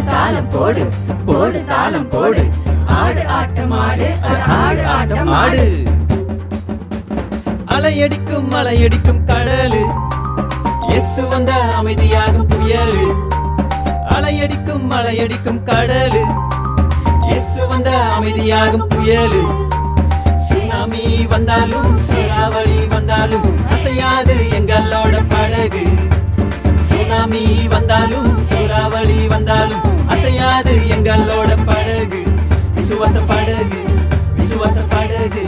போடு தாளம் போடு போடு தாளம் போடு ஆடு ஆட்டம் ஆடு ஆடு ஆட்டம் ஆடு அலையடிக்கும் கடலு இயேசு வந்த அமைதியாகும் புயலு அலையடிக்கும் கடலு இயேசு வந்த அமைதியாகும் புயலு சுனாமி வந்தாலும் சூறாவளி வந்தாலும் அசையாது எங்களோட படகு சுனாமி வந்தாலும் சூறாவளி வந்தாலும் அசையாது எங்களோட படகு விசுவாச படகு விசுவாச படகு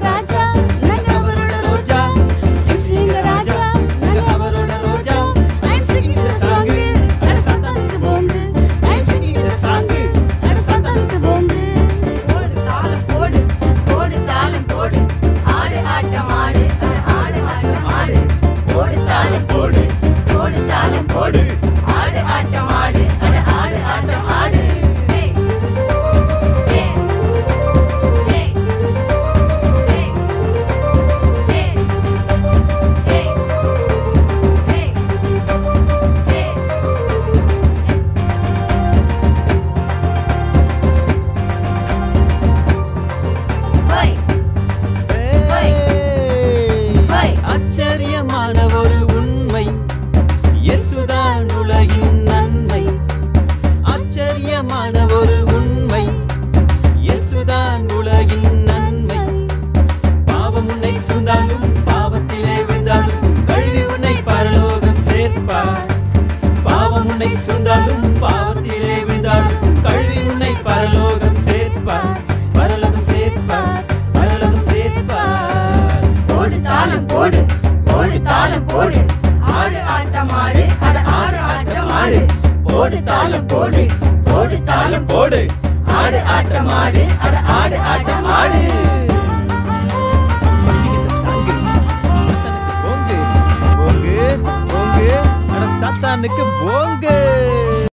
ராஜா நாங்க அவரோட ரோஜா எங்க ராஜா நாங்க அவரோட ரோஜா I'm singing the song அட சத்தானுக்கு போங்கு I'm singing the song அட சத்தானுக்கு போங்கு போடு தாளம் போடு போடு தாளம் போடு ஆடு ஆட்டம் ஆடு ஆடு ஆட்டம் ஆடு போடு தாளம் போடு போடு தாளம் போடு ஆடு ஆட்டம் ஆடு ஆடு ஆட்டம் ஆடு ஆச்சரியமான ஒரு உண்மை இயேசுதான் உலகின் நன்மை ஆச்சரியமான ஒரு உண்மை இயேசுதான் உலகின் நன்மை பாவம் உன்னை சூழ்ந்தாலும் பாவத்திலே விழுந்தாலும் கழுவி உன்னை பரலோகம் சேர்ப்பார் பாவம் உன்னை சூழ்ந்தாலும் பாவத்திலே விழுந்தாலும் கழுவி உன்னை பரலோகம் சேர்ப்பார் பரலோகம் சேர்ப்பார் பரலோகம் சேர்ப்பார் போடு தாளம் போடு போடு தாளம் போடு ஆடு ஆட்டம் ஆடு ஆடு ஆட்டம் ஆடு போடு தாளம் போடு போடு தாளம் போடு ஆடு ஆட்டம் ஆடு ஆடு ஆட்டம் ஆடு சாத்தானுக்கு போங்கு